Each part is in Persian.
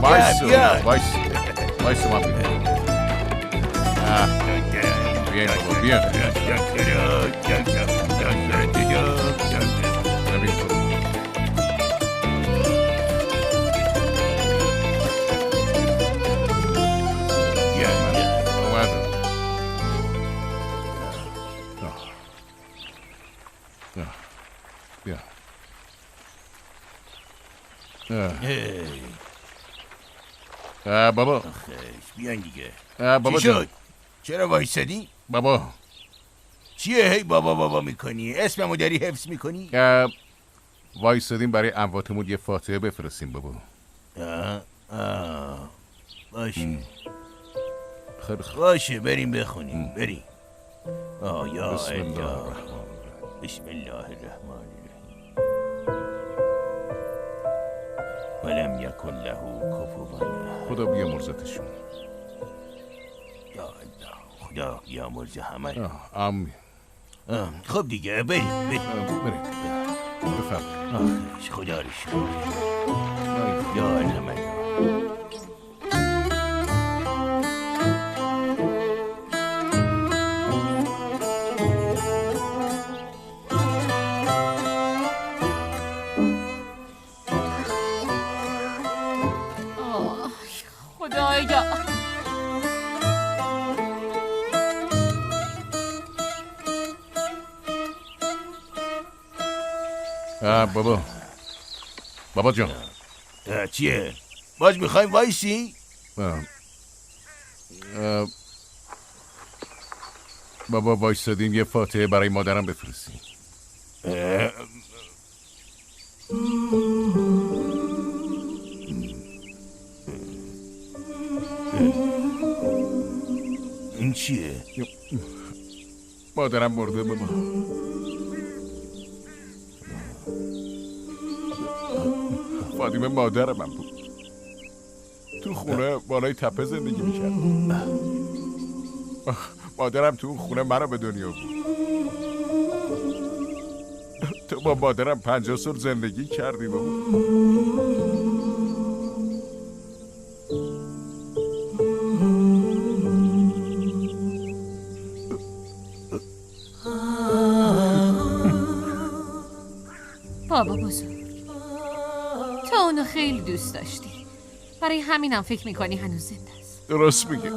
وایس من بیدیم. بیاین بابا بیاین. بابا آخش بیاین دیگه. بابا چی شد؟ چرا وایسادی؟ بابا چیه هی بابا میکنی؟ اسممو داری حفظ میکنی؟ وایسادیم برای امواتمون یه فاتحه بفرستیم بابا. باشه خیلی خوب. باشه بریم بخونیم بریم. یا بسم الله الله. الرحمن بسم الله الرحمن الرحیم. ولم یکن له کفوا احد. خدا بیامرزتشون. یا الله خدا بیامرزه همه. آمین. خب دیگه بریم بریم بفرمایید. آخش خدا رو شکر. یا الحمد. خدایا بابا جان. چیه؟ باز میخوایم وایسی؟ بابا وایسادیم یه فاتحه برای مادرم بفرستیم. این چیه؟ مادرم مرده بابا. فاطمه مادر من بود. تو خونه بالای تپه زندگی میکرد. مادرم تو اون خونه مرا به دنیا بود. تو با مادرم 50 سال زندگی کردی بابا. بابا بزرگ، تو اونو خیلی دوست داشتی، برای همینم فکر میکنی هنوز زنده است. درست میگه.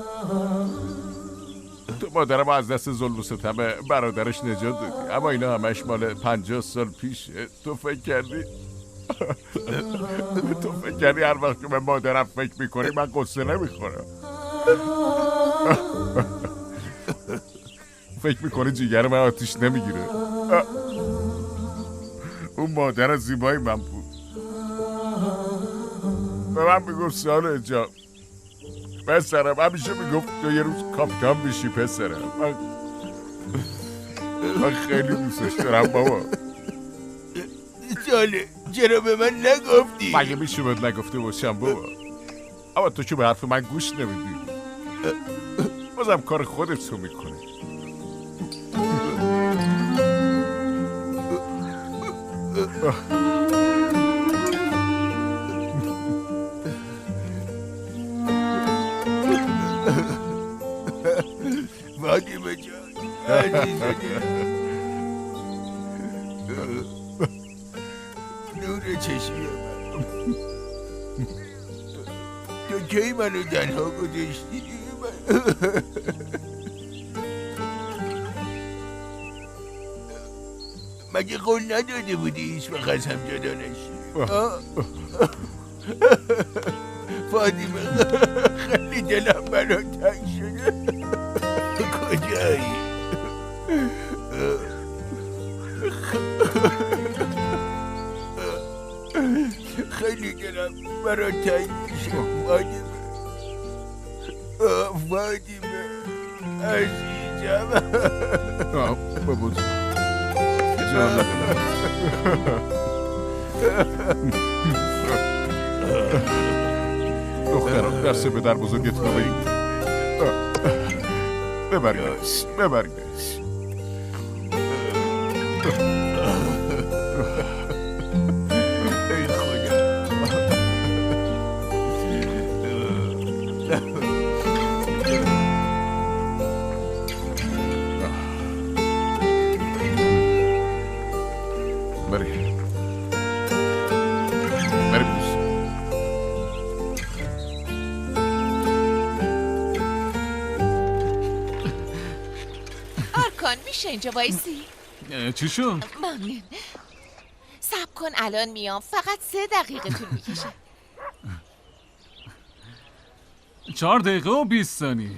تو مادرم از دست ظلم و ستم برادرش نجات دادی، اما اینا همش مال 50 سال پیشه. تو فکر کردی هر وقت که به مادرم فکر میکنی من قصه نمیخورم؟ فکر میکنی جیگر من آتیش نمیگیره؟ اون مادر زیبایی من بود. به من میگفت سال جان پسرم، همیشه میگفت تو یه روز کاپیتان میشی پسرم. من خیلی دوستش دارم بابا. ساله چرا به من نگفتی؟ مگه میشه بهت نگفته باشم بابا؟ اما تو که به حرف من گوش نمیدی. بازم کار خودت تو میکنی. فاطمه جان عزیزه نور چشمی من، تو کی منو تنها گذاشتی؟ مگه قول نداده بودی هیچ وقت از هم جدا نشی؟ فاطمه خیلی دلم برات تنگ شده. کجایی؟ خیلی دلم برات تنگ میشه فاطمه. فاطمه عزیزم. بابا جان دخترم دست به در بزرگت رو بگیر. ببریدش. ای خدا کن، میشه اینجا وایسی؟ چی شد؟ ممنون. صبر کن الان میام، فقط 3 دقیقه طول میکشه. 4 دقیقه و 20 ثانیه.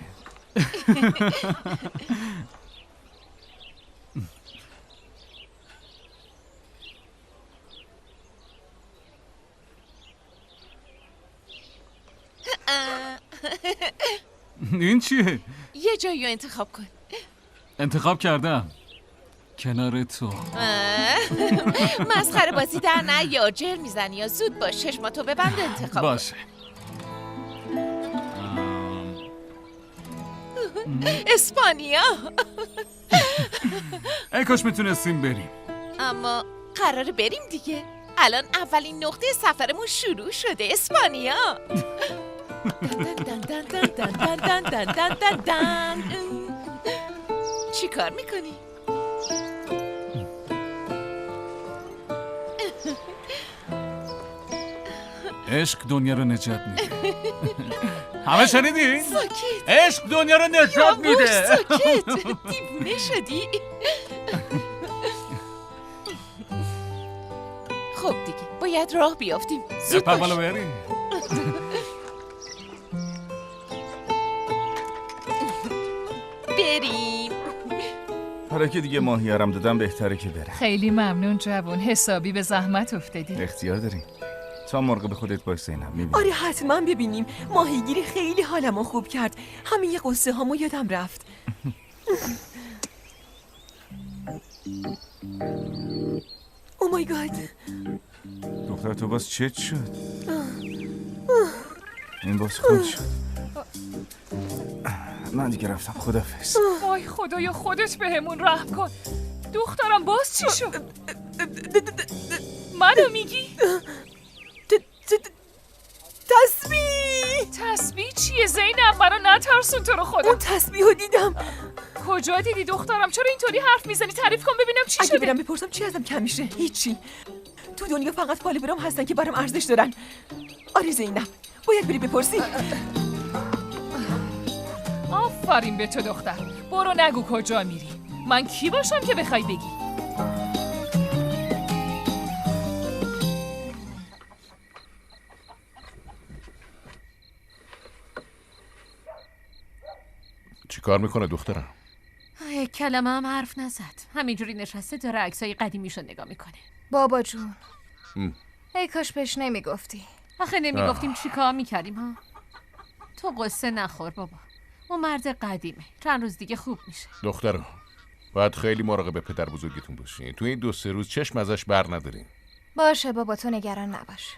این چیه؟ یه جایی رو انتخاب کن. انتخاب کردم کنار تو. مسخره بازی در نه، یا جر میزنی یا زود باش، چشماتو ببند انتخاب باشه. اسپانیا. ای کاش میتونستیم بریم. اما قراره بریم دیگه. الان اولین نقطه سفرمون شروع شده، اسپانیا. چی کار میکنی؟ عشق دنیا رو نجات میده. همه شنیدی؟ ساکت. عشق دنیا رو نجات میده. ساکت. دیوونه شدی؟ خب دیگه باید راه بیافتیم. زود باش. بالا بریم. بریم. حالا که دیگه ماهیارم دادم بهتره که برم. خیلی ممنون جوون، حسابی به زحمت افتادی. اختیار داریم. تا مرغ به خودت باش زینب، میبینی. آره حتما ببینیم. ماهیگیری خیلی حالمو خوب کرد. همه یه قصه هامو یادم رفت. او مای گاد. دختر تو باز چت شد؟ این باز خود شد. من دیگه رفتم، خدافظ. وای خدایا خودت بهمون رحم کن. دخترم باز چی شد؟ منو میگی؟ تسبیح چیه زینب؟ منو نترسون تو رو خدا. اون تسبیح رو دیدم. کجا دیدی دخترم؟ چرا اینطوری حرف میزنی؟ تعریف کن ببینم چی اگه شده. برم بپرسم چی ازم کم میشه؟ هیچی. تو دنیا فقط فالوورام هستن که برام ارزش دارن. آره زینب، باید بری بپرسی. آفرین به تو دختر. برو نگو کجا میری. من کی باشم که بخوای بگی؟ چی کار میکنه دخترم؟ یک کلمه هم حرف نزد. همینجوری نشسته داره عکسای قدیمیشو نگاه میکنه. بابا جون ای کاش بهش نمیگفتی. آخه نمیگفتیم چی کار میکردیم ها؟ تو قصه نخور بابا. اون مرد قدیمه، چند روز دیگه خوب میشه. دخترم باید خیلی مراقب پدر بزرگتون باشین. تو این 2-3 روز چشم ازش بر ندارین. باشه بابا تو نگران نباش.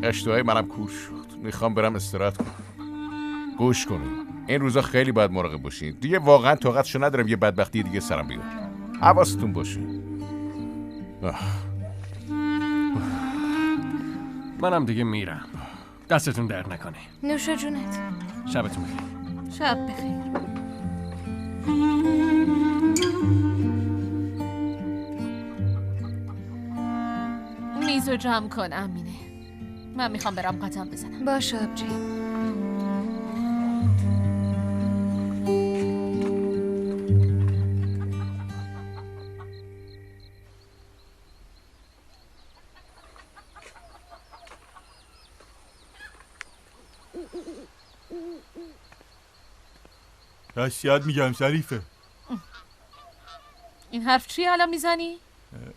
اشتهای منم کور شد. میخوام برم استراحت کنم. گوش کنین، این روزا خیلی باید مراقب باشین. دیگه واقعا طاقتشو ندارم یه بدبختی دیگه سرم بیاد. حواستون باشه. منم دیگه میرم. دستتون درد نکنه. نوش جونت. شبتون بخیر. شب بخیر. میزو جمع کن امینه. من میخوام برم قدم بزنم. باشه آبجی. راستیات میگم شریفه. این حرف چی الان میزنی؟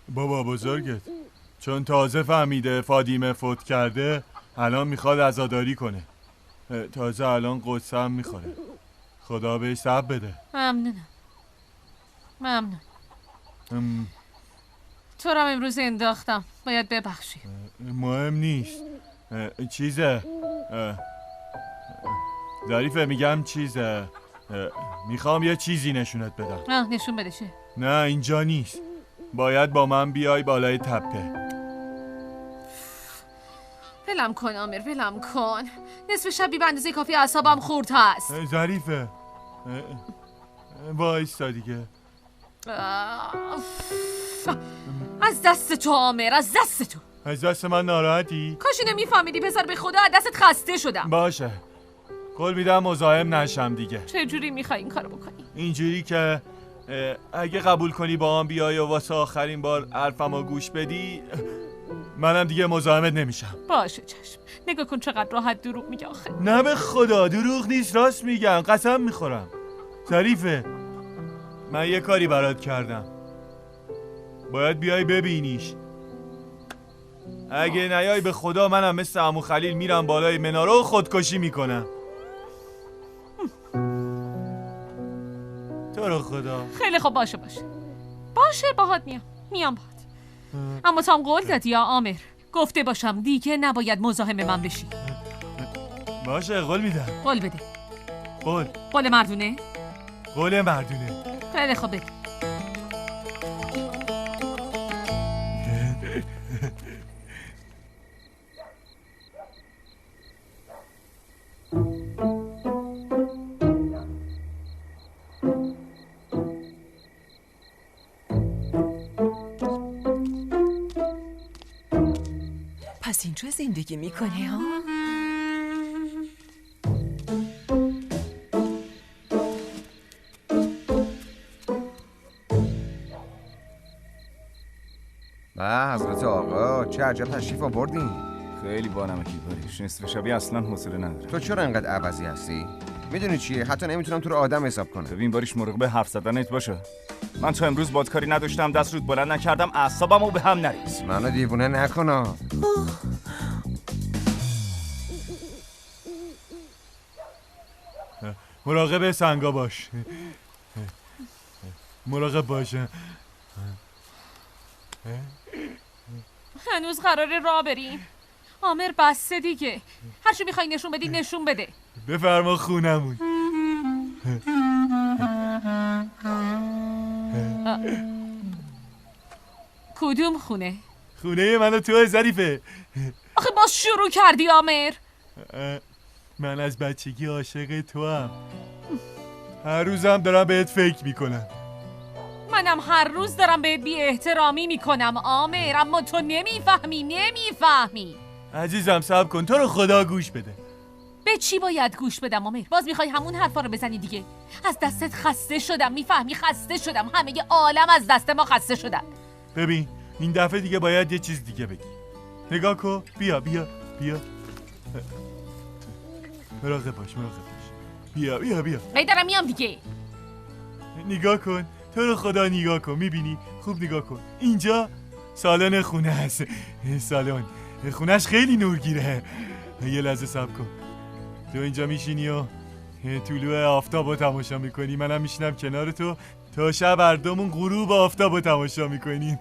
بابا بزرگت چون تازه فهمیده فادیمه فوت کرده الان میخواد عزاداری کنه. تازه الان قصه هم میخوره. خدا بهش صبر بده. ممنونم. تو رو امروز انداختم، باید ببخشی. مهم نیست. چیزه ظریفه، میگم چیزه. میخوام یه چیزی نشونت بدم. نشون بده چه؟ نه اینجا نیست. باید با من بیای بالای تپه. ولم کن آمر، ولم کن. نصف شبی به اندازه کافی اعصابم خورد هست. ظریفه وایستا دیگه. از دست تو آمر، از دست تو. از دست من ناراحتی؟ کاش اینو میفهمیدی پسر، به خدا از دستت خسته شدم. باشه قول میدم مزاحم نشم دیگه. چه جوری میخوای این کارو بکنی؟ اینجوری که اگه قبول کنی با هم بیای و واسه آخرین بار حرفمو گوش بدی، منم دیگه مزاحمت نمیشم. باشه چشم. نگاه کن چقدر راحت دروغ میگه آخه. نه به خدا دروغ نیست، راست میگم، قسم میخورم. ظریفه، من یه کاری برات کردم، باید بیای ببینیش. اگه نیای به خدا منم مثل عمو خلیل میرم بالای مناره و خودکشی میکنم. تو رو خدا. خیلی خوب، باشه باهات میام باهات. اما تو هم قول دادی یا عامر؟ گفته باشم دیگه نباید مزاحم من بشی. باشه قول میدم. قول بده. قول مردونه؟ قول مردونه. خیلی خوب بده. پس اینجا زندگی میکنه ها؟ به حضرت آقا، چه عجب تشریف آوردین. خیلی بانمکی باریش، نصف شبی اصلا حوصله ندارم. تو چرا انقدر عوضی هستی؟ میدونی چیه؟ حتی نمیتونم تو رو آدم حساب کنم. ببین باریش، مراقب حرف زدنت باشه. من تا امروز باد کاری نداشتم، دست رود بلند نکردم، اعصابمو به هم نریز. منو دیوونه نکنا. مراقب سنگا باش. مراقب باشه. هنوز قراره راه بریم. عامر بسته دیگه. هر چی میخوای نشون بدی نشون بده. بفرما خونمون. کدوم خونه؟ خونه من و تو ظریفه. آخه باز شروع کردی عامر. من از بچگی عاشق تو هم. هر روزم دارم بهت فکر میکنم. منم هر روز دارم بهت بی احترامی میکنم عامر، اما تو نمیفهمی. عزیزم صبر کن، تو رو خدا گوش بده. به چی باید گوش بدم عامر؟ باز میخوای همون حرفا رو بزنی دیگه؟ از دستت خسته شدم، میفهمی؟ خسته شدم. همه عالم از دست ما خسته شدن. ببین این دفعه دیگه باید یه چیز دیگه بگی. نگاه کن، بیا مراقب باش. بیا ای دارم میام دیگه. نگاه کن، تو رو خدا نگاه کن. میبینی؟ خوب نگاه کن. اینجا سالن خونه هست. سالن خونهش خیلی نورگیره. یه لحظه صبر کن. تو اینجا میشینی و طلوع آفتاب رو تماشا میکنی، منم میشینم کنار تو تا شب هر دومون غروب آفتاب رو تماشا میکنیم.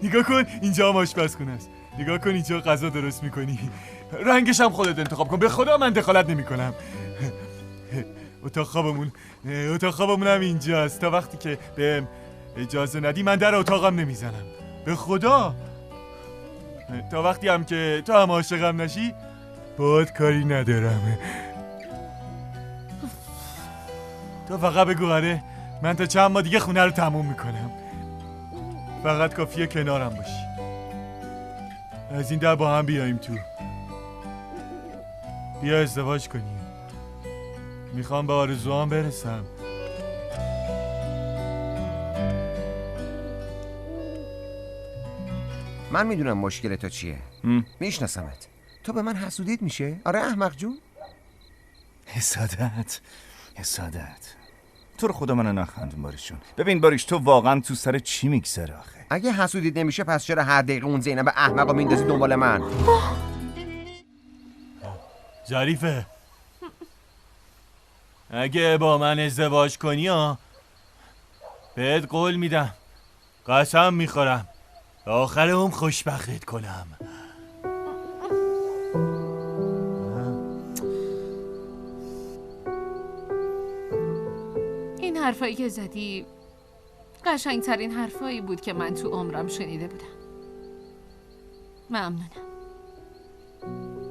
نگاه کن اینجا هم آشپزخونه است. نگاه کن اینجا غذا درست میکنی. رنگش هم خودت انتخاب کن، به خدا من دخالت نمیکنم. اتاق خوابمون هم اینجاست. تا وقتی که بهم اجازه ندی من در اتاقم نمیزنم، به خدا. تا وقتی هم که تو هم عاشقم نشی باهات کاری ندارم. تو فقط بگو آره، من تا چند ماه دیگه خونه رو تموم میکنم. فقط کافیه کنارم باشی. از این در با هم بیاییم تو. بیا ازدواج کنیم. میخوام به آرزوام برسم. من میدونم مشکل تو چیه. میشناسمت. تو به من حسودیت میشه؟ آره احمق جون. حسادت. تو رو خدا منو نخندون باریش جون. ببین باریش، تو واقعا تو سر چی میگذره آخه؟ اگه حسودیت نمیشه پس چرا هر دقیقه اون زینب احمقو میندازی دنبال من؟ ظریفه، اگه با من ازدواج کنی بهت قول میدم، قسم میخورم آخر اون خوشبختت کنم. این حرفایی که زدی قشنگترین حرفایی بود که من تو عمرم شنیده بودم. ممنونم.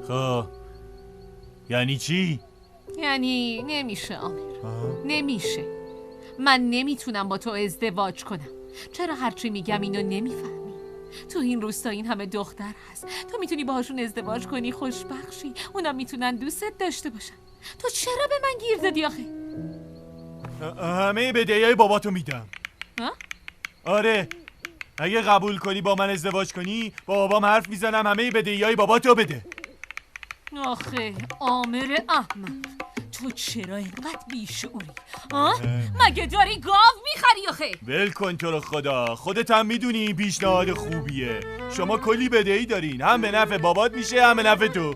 خب یعنی چی؟ یعنی نمیشه عامر. نمیشه. من نمیتونم با تو ازدواج کنم. چرا هرچی میگم اینو نمیفهمی؟ تو این روستا این همه دختر هست، تو میتونی باهاشون ازدواج کنی، خوشبخت شی، اونا میتونن دوستت داشته باشن. تو چرا به من گیر دادی آخه؟ همه بدهیای باباتو میدم. آره، اگه قبول کنی با من ازدواج کنی با بابام حرف میزنم همه بدهیای باباتو بده. آخه عامر احمد، تو چرا اینقدر بیشعوری؟ مگه داری گاو میخری آخه؟ ول کن تو رو خدا، خودت هم میدونی پیشنهاد خوبیه. شما کلی بدهی دارین، هم به نفع بابات میشه هم به نفع تو.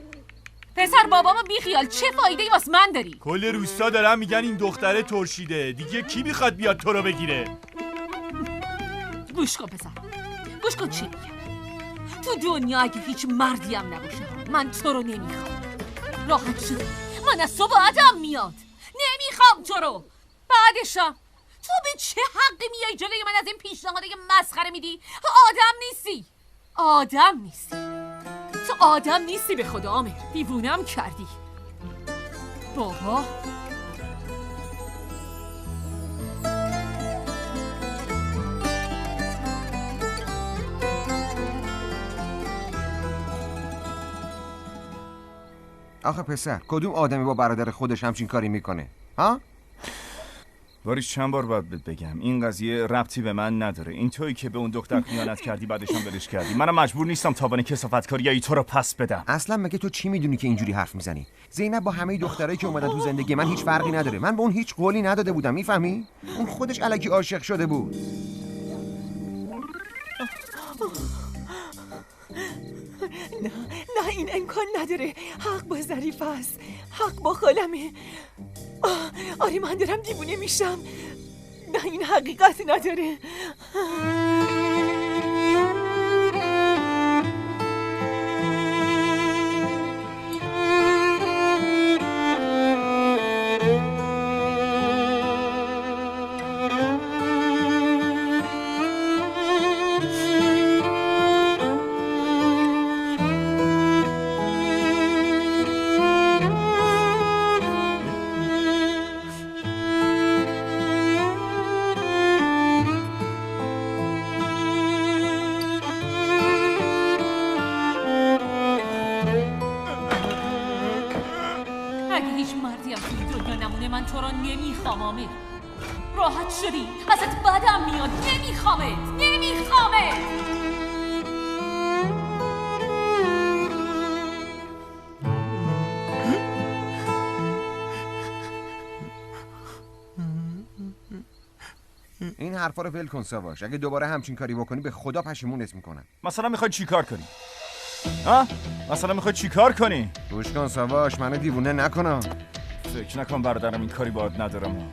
پسر بابامو بیخیال، چه فایده‌ای واسه من داری؟ کل روستا دارن میگن این دختره ترشیده، دیگه کی میخواد بیاد تو رو بگیره؟ گوش کن پسر، گوش کن چی میگم. تو دنیا اگه هیچ مردی هم نباشه من تو رو نمیخوام. راحت شد، من از تو بعدم میاد. نمیخوام تو رو. بعدشم تو به چه حقی میای جلوی من از این پیشنهاده مسخره میدی؟ آدم نیستی، آدم نیستی، تو آدم نیستی به خدا عامر. دیوونم کردی بابا. آخه پسر، کدوم آدمی با برادر خودش همچین کاری میکنه؟ ها؟ واریش چند بار باید بهت بگم این قضیه ربطی به من نداره. این تویی که به اون دختر خیانت کردی بعدش هم ولش کردی. منم مجبور نیستم تاوان کثافتکاری تو رو پس بدم. اصلا مگه تو چی میدونی که اینجوری حرف میزنی؟ زینب با همه دخترایی که اومدن تو زندگی من هیچ فرقی نداره. من به اون هیچ قولی نداده بودم، میفهمی؟ اون خودش الکی عاشق شده بود. نه این امکان نداره. حق با ظریف است، حق با خالمه. آره من دارم دیوونه میشم. نه این حقیقت نداره. من تو را نمیخوام عامر. راحت شدی؟ ازت بدم میاد. نمیخوامت، نمیخوامت. این حرفا رو ول کن ساواش. اگه دوباره همچین کاری بکنی به خدا پشیمونت میکنم. مثلا میخوای چی کار کنی؟ ها؟ مثلا میخوای چی کار کنی؟ گوش کن ساواش، منو دیوونه نکنم. فکر نکن برادرم این کاری باهات ندارم.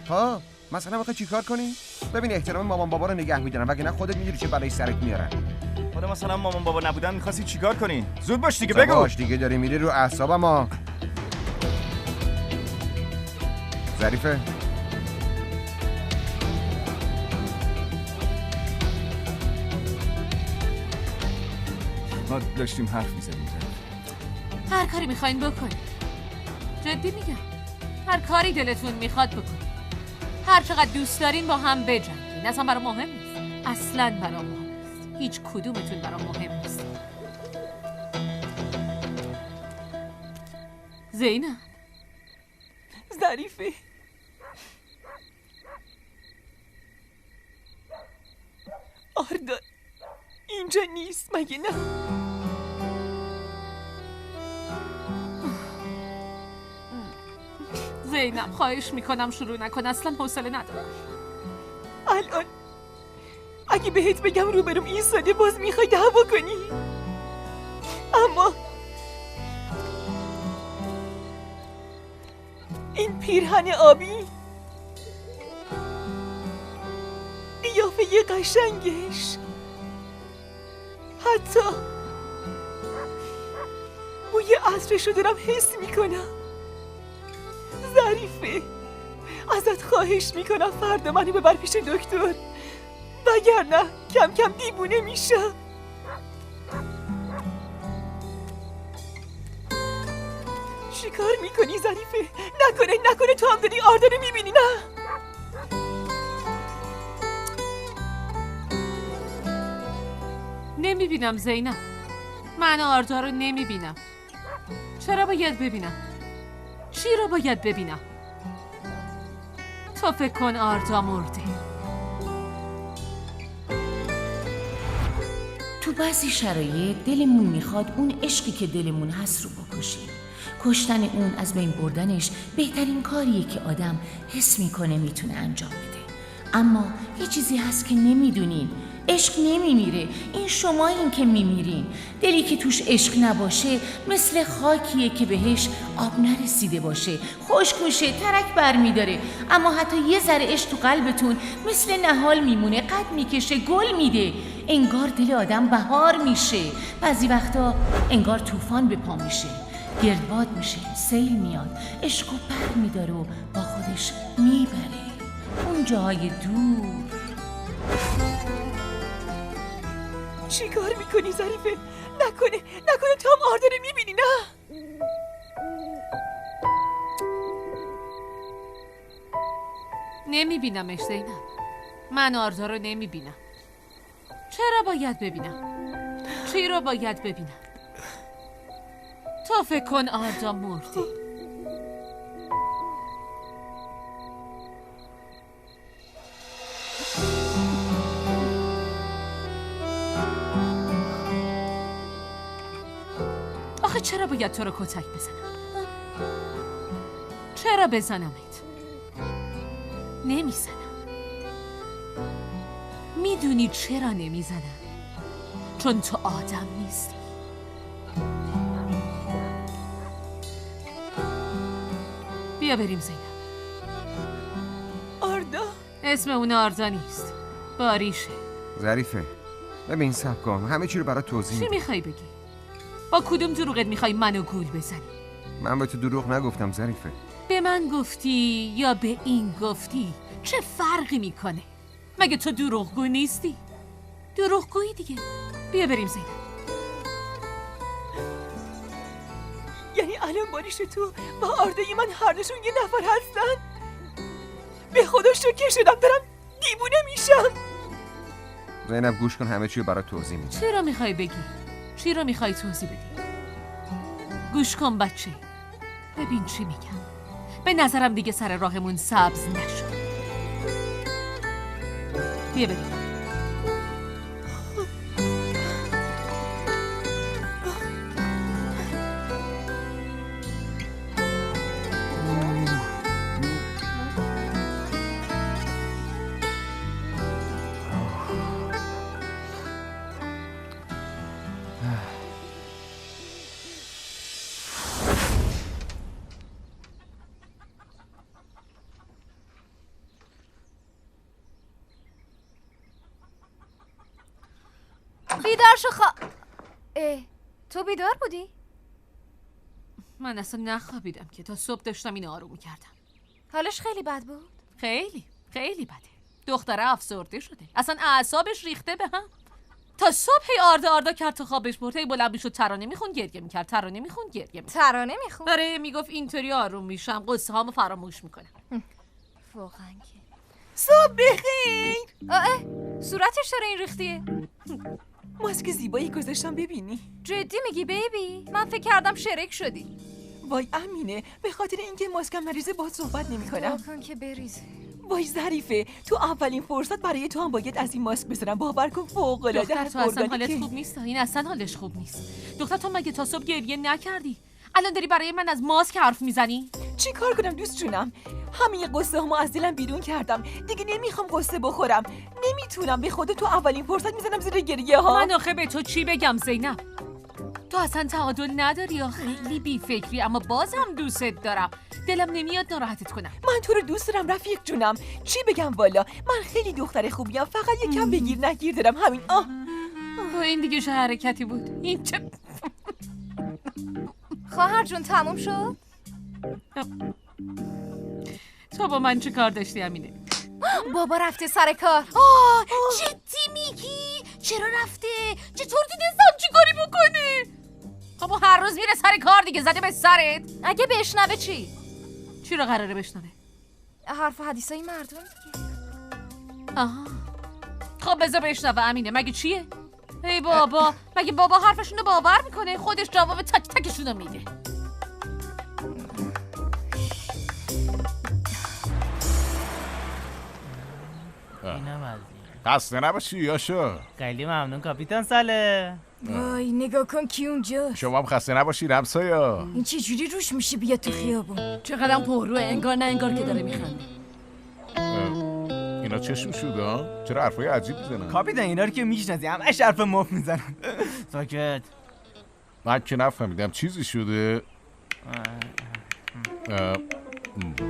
ها؟ مثلا میخوای چی کار کنی؟ ببین احترام مامان بابا رو نگه میدارم، وگرنه خودت میدونی چه بلایی سرت میارن. حالا مثلا مامان بابا نبودن می‌خواستی چیکار کنی؟ زود باش دیگه بگو. باش دیگه، داری میری رو اعصابم ها. ظریفه ما داشتیم حرف می‌زدیم. هر کاری میخواین بکن. جدی میگم، هر کاری دلتون میخواد بکن. هر چقدر دوست دارین با هم بجنگین. اصلا برام مهم نیست. اصلا برام مهم نیست. هیچ کدومتون برام مهم نیست. زینب، ظریفه، آردا اینجا نیست مگه نه؟ زینب خواهش میکنم شروع نکن. اصلا حوصله ندارم. الان اگه بهت بگم روبروم ایستاده باز میخوای دعوا کنی. اما این پیرهن آبی، قیافه قشنگش، حتی بوی عطرشو دارم حس میکنم. ظریفه، ازت خواهش میکنم فردا منو ببر پیش دکتر، وگرنه کم کم دیوونه میشم. چی کار میکنی ظریفه؟ نکنه تو هم داری آردا رو میبینی؟ نه نمیبینم زینب. من آردا رو نمیبینم. چرا باید ببینم؟ چی رو باید ببینم؟ تو فکر کن آردا مرده. تو بعضی شرایط دلمون میخواد اون عشقی که دلمون هست رو بکشیم. کشتن اون، از بین بردنش، بهترین کاریه که آدم حس میکنه میتونه انجام بده. اما یه چیزی هست که نمیدونین. عشق نمیمیره. این شمایین که میمیرین. دلی که توش عشق نباشه مثل خاکیه که بهش آب نرسیده باشه. خشک میشه، ترک برمیداره. اما حتی یه ذره عشق تو قلبتون مثل نهال میمونه، قد میکشه، گل میده. انگار دل آدم بهار میشه. بعضی وقتا انگار طوفان به پا میشه، گردباد میشه، سیل میاد، عشق و پر میداره و با خودش میبره اون جاهای دور. چی کار میکنی ظریفه؟ نکنه تو هم آردا رو میبینی؟ نه نمیبینمش زینب. من آردا رو نمیبینم. چرا باید ببینم؟ چی رو باید ببینم؟ تو فکر کن آردا مرده. آخه چرا باید تو رو کتک بزنم؟ چرا بزنمت؟ نمیزنم. میدونی چرا نمیزنم؟ چون تو آدم نیستی. بیا بریم زینب. آردا؟ اسم اون آردا نیست، باریشه. ظریفه ببین صبر کن، همه چی رو برات توضیح چی میخوای بگی؟ با کدوم دروغت میخوای منو گول بزنی؟ من به تو دروغ نگفتم ظریفه. به من گفتی یا به این گفتی؟ چه فرقی میکنه؟ مگه تو دروغگو نیستی؟ دروغگویی دیگه. بیا بریم زینب. یعنی الان باریش تو با آردای من هر دوشون یه نفر هستن؟ به خدا شوکه شدم، دارم دیوونه میشم. زینب گوش کن، همه چی رو برات توضیح میدم. چی رو میخوای بگی؟ چی رو میخوای توضیح بدی؟ گوش کن بچه، ببین چی میگم. به نظرم دیگه سر راهمون سبز نشد. بیا بریم. بیدار شو تو بیدار بودی؟ من اصلا نخوابیدم که تا صبح داشتم این آروم میکردم. حالش خیلی بد بود؟ خیلی بده. دختره افسرده شده، اصلا اعصابش ریخته به هم. تا صبح هی آردا کرد تا خوابش برد. هی بلند میشد ترانه میخوند، گریه میکرد، ترانه میخوند، گریه میکرد. ترانه میخوند؟ آره، میگفت اینطوری آروم میشم، قصه هامو فراموش میکنم. واقعا که صبح بخیر. صورتش چرا این ریختیه؟ ماسک زیبایی گذاشتم ببینی. جدی میگی بیبی؟ من فکر کردم شرک شدی. وای امینه، به خاطر اینکه ماسکم نریزه باهات صحبت نمی‌کنم. واقعا که بریزه. وای ظریفه، تو اولین فرصت برای تو هم باید از این ماسک بذارم. باور کن فوق‌العاده دختر تو اصلا حالت خوب نیست. این اصلا حالش خوب نیست. دختر تو مگه تا صبح گریه نکردی؟ الان داری برای من از ماسک حرف میزنی؟ چی کار کنم دوست جونم؟ همه قصه همو از دلم بیرون کردم. دیگه نمیخوام قصه بخورم. نمیتونم، به خدا تو اولین فرصت میزنم زیر گریه ها. من آخه به تو چی بگم زینب؟ تو اصلا تعادل نداری یا خیلی بیفکری، اما بازم دوستت دارم. دلم نمیاد ناراحتت کنم. من تو رو دوست دارم رفیق جونم. چی بگم والا؟ من خیلی دختر خوبیم، فقط یکم بگیر نگیر دارم، همین. این دیگه چه حرکتی بود؟ این چه خواهر جون تموم شد؟ تو با من چه کار داشتی امینه؟ بابا رفته سر کار. جدی میگی؟ چرا رفته؟ چطور دیدستم چی کاری بکنه؟ خب هر روز میره سر کار دیگه، زده به سرت. اگه بشنوه چی؟ چی رو قراره بشنوه؟ حرف و حدیثای مردم دیگه. آها، خب بذار بشنوه امینه. مگه چیه؟ ای بابا، مگه بابا حرفشونو باور میکنه؟ خودش جواب تک تکشونو میده. اینم از خسته نباشی یاشا. خیلی ممنون کاپیتان ساله. وای نگاه کن کی اونجاست. شما هم خسته نباشید همسایا. این چه جوری روش میشه بیا تو خیابون. چقدرم پرروه، انگار نه انگار که داره میخنده. اینا چشم شده ها؟ چرا حرفای عجیب میزنن؟ کاپیتان اینا رو که میشناسی همش حرف مفت میزنن. ساکت. من که نفهمیدم چیزی شده.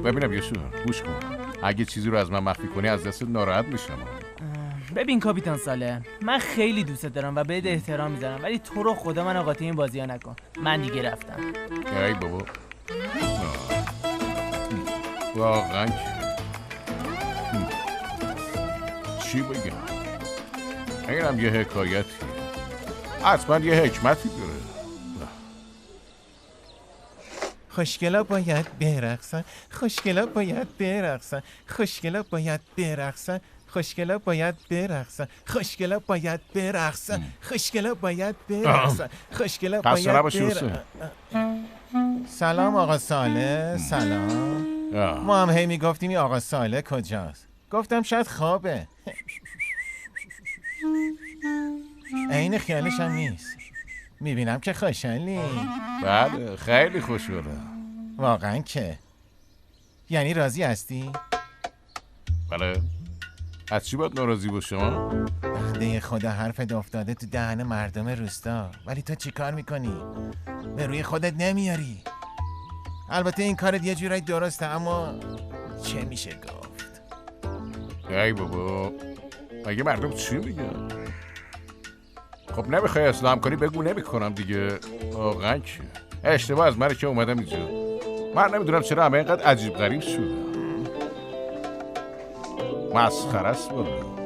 ببینم یشو گوش کن، اگه چیزی رو از من مخفی کنی از دست ناراحت میشم. ببین کاپیتان ساله، من خیلی دوست دارم و بهت احترام میذارم، ولی تو رو خدا من قاطی این بازی ها نکن. من دیگه رفتم. ای بابا واقعا چی بگم؟ اینم یه حکایتی، حتما یه حکمتی داره. خوشگلا باید برقصن، خوشگلا باید برقصن، خوشگلا باید برقصن، خوشگلا باید برقصن، خوشگلا باید برقصن، خوشگلا باید برقصن، خوشگلا باید برقصن. سلام آقا ساله، سلام. ما هم هی میگفتیم این آقا ساله کجاست؟ گفتم شاید خوابه. عین خیالش هم نیست. میبینم که خوشحالی. بله خیلی خوشحالم. واقعا که؟ یعنی راضی هستی؟ بله. از چی باید ناراضی باشم؟ بنده خدا حرفت افتاده تو دهن مردم روستا، ولی تو چی کار میکنی؟ به روی خودت نمیاری. البته این کارت یه جورایی درسته، اما چه میشه گفت؟ ای بابا مگه مردم چی میگن؟ خب نمیخوای اصلا همکاری بگو نمیکنم دیگه. واقعا که اشتباه از منه که اومدم اینجا. من نمیدونم چرا همه اینقدر عجیب غریب شد. مسخره است بابا.